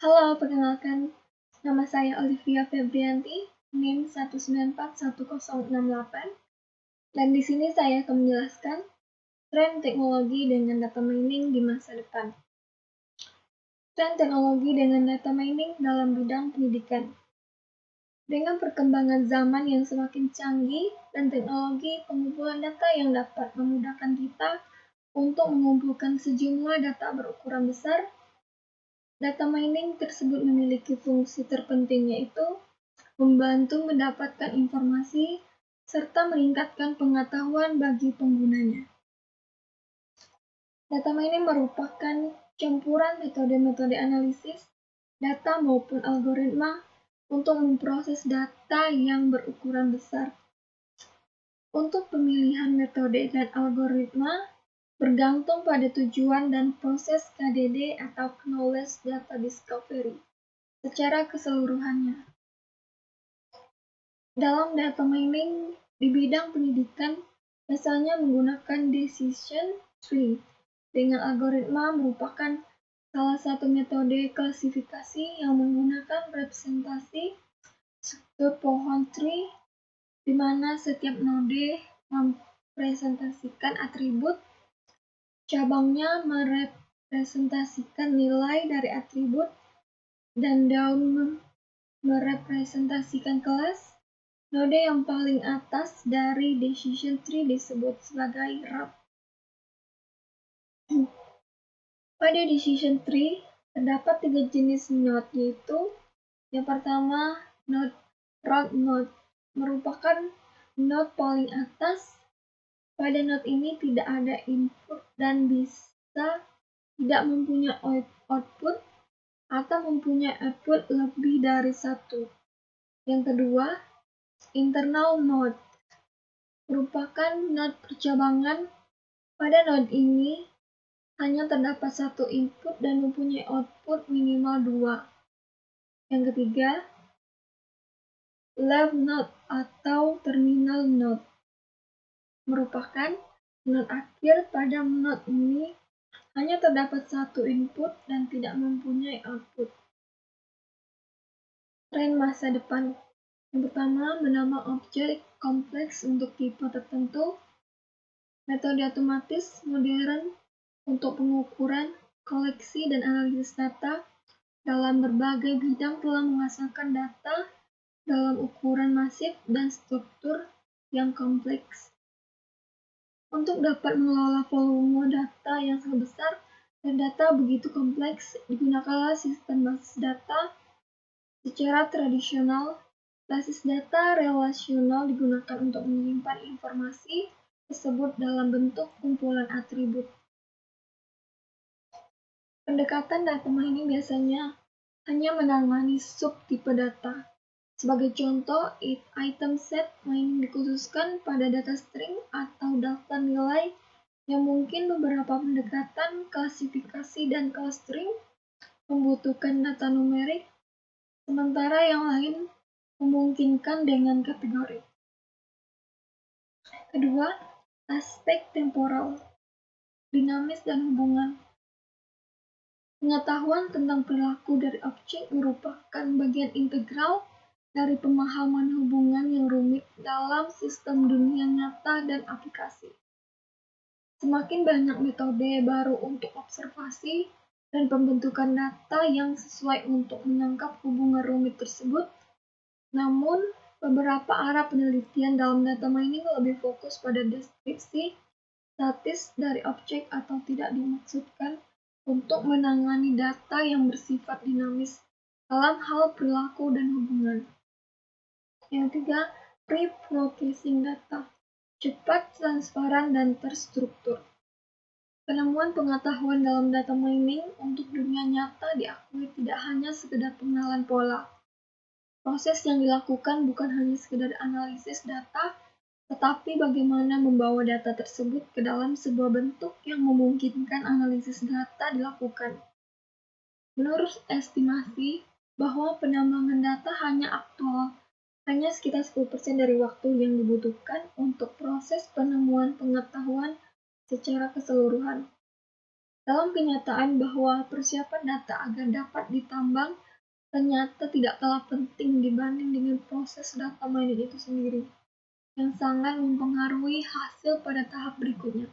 Halo, perkenalkan, nama saya Olivia Febrianti, NIM 1941068, dan di sini saya akan menjelaskan tren teknologi dengan data mining di masa depan. Tren teknologi dengan data mining dalam bidang pendidikan. Dengan perkembangan zaman yang semakin canggih dan teknologi pengumpulan data yang dapat memudahkan kita untuk mengumpulkan sejumlah data berukuran besar, data mining tersebut memiliki fungsi terpenting, yaitu membantu mendapatkan informasi serta meningkatkan pengetahuan bagi penggunanya. Data mining merupakan campuran metode-metode analisis data maupun algoritma untuk memproses data yang berukuran besar. Untuk pemilihan metode dan algoritma bergantung pada tujuan dan proses KDD atau Knowledge Data Discovery secara keseluruhannya. Dalam data mining di bidang pendidikan biasanya menggunakan decision tree dengan algoritma merupakan salah satu metode klasifikasi yang menggunakan representasi struktur pohon tree di mana setiap node merepresentasikan atribut, cabangnya merepresentasikan nilai dari atribut, dan daun merepresentasikan kelas. Node yang paling atas dari decision tree disebut sebagai root. Pada decision tree, terdapat 3 jenis node, yaitu yang pertama, root node, merupakan node paling atas. Pada node ini tidak ada input dan bisa tidak mempunyai output atau mempunyai output lebih dari satu. Yang kedua, internal node, merupakan node percabangan. Pada node ini hanya terdapat satu input dan mempunyai output minimal 2. Yang ketiga, leaf node atau terminal node, merupakan node akhir. Pada node ini hanya terdapat satu input dan tidak mempunyai output. Tren masa depan. Yang pertama, menambah objek kompleks untuk tipe tertentu. Metode otomatis modern untuk pengukuran, koleksi, dan analisis data dalam berbagai bidang telah menghasilkan data dalam ukuran masif dan struktur yang kompleks. Untuk dapat mengelola volume data yang sangat besar dan data begitu kompleks, digunakanlah sistem basis data secara tradisional. Basis data relasional digunakan untuk menyimpan informasi tersebut dalam bentuk kumpulan atribut. Pendekatan data mining biasanya hanya menangani subtipe data. Sebagai contoh, item set mining dikhususkan pada data string atau daftar nilai yang mungkin beberapa pendekatan klasifikasi dan clustering membutuhkan data numerik, sementara yang lain memungkinkan dengan kategori. Kedua, aspek temporal, dinamis, dan hubungan. Pengetahuan tentang perilaku dari objek merupakan bagian integral dari pemahaman hubungan yang rumit dalam sistem dunia nyata dan aplikasi. Semakin banyak metode baru untuk observasi dan pembentukan data yang sesuai untuk menangkap hubungan rumit tersebut. Namun, beberapa arah penelitian dalam data mining lebih fokus pada deskripsi statis dari objek atau tidak dimaksudkan untuk menangani data yang bersifat dinamis dalam hal perilaku dan hubungan. Yang ketiga, pre-processing data, cepat, transparan, dan terstruktur. Penemuan pengetahuan dalam data mining untuk dunia nyata diakui tidak hanya sekedar pengenalan pola. Proses yang dilakukan bukan hanya sekedar analisis data, tetapi bagaimana membawa data tersebut ke dalam sebuah bentuk yang memungkinkan analisis data dilakukan. Menurut estimasi bahwa penambangan data hanya sekitar 10% dari waktu yang dibutuhkan untuk proses penemuan pengetahuan secara keseluruhan. Dalam kenyataan bahwa persiapan data agar dapat ditambang ternyata tidak kalah penting dibanding dengan proses data mining itu sendiri, yang sangat mempengaruhi hasil pada tahap berikutnya.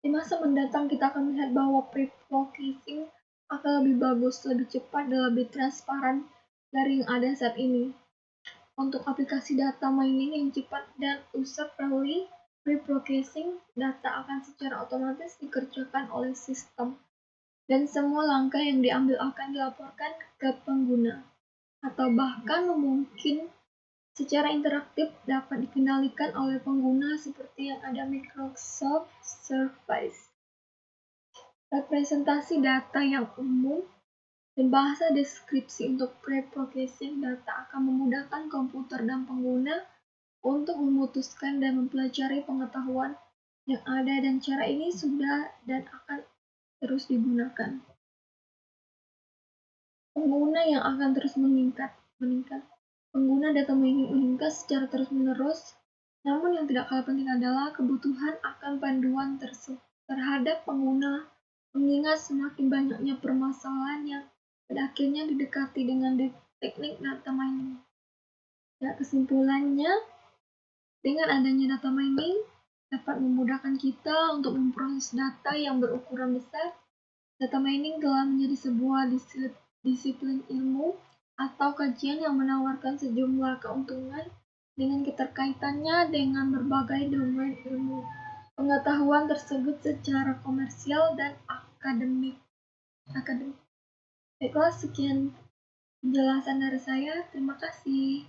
Di masa mendatang kita akan melihat bahwa pre-processing akan lebih bagus, lebih cepat, dan lebih transparan dari yang ada saat ini. Untuk aplikasi data mining yang cepat dan user-friendly, pre-processing data akan secara otomatis dikerjakan oleh sistem, dan semua langkah yang diambil akan dilaporkan ke pengguna, atau bahkan mungkin secara interaktif dapat dikendalikan oleh pengguna seperti yang ada Microsoft Surface. Representasi data yang umum dan bahasa deskripsi untuk pre-processing data akan memudahkan komputer dan pengguna untuk memutuskan dan mempelajari pengetahuan yang ada, dan cara ini sudah dan akan terus digunakan. Pengguna yang akan terus meningkat. Pengguna data mining meningkat secara terus-menerus, namun yang tidak kalah penting adalah kebutuhan akan panduan terhadap pengguna, mengingat semakin banyaknya permasalahan yang pada akhirnya didekati dengan teknik data mining. Ya, kesimpulannya, dengan adanya data mining dapat memudahkan kita untuk memproses data yang berukuran besar. Data mining telah menjadi sebuah disiplin ilmu atau kajian yang menawarkan sejumlah keuntungan dengan keterkaitannya dengan berbagai domain ilmu pengetahuan tersebut secara komersial dan akademik. Baiklah, sekian penjelasan dari saya. Terima kasih.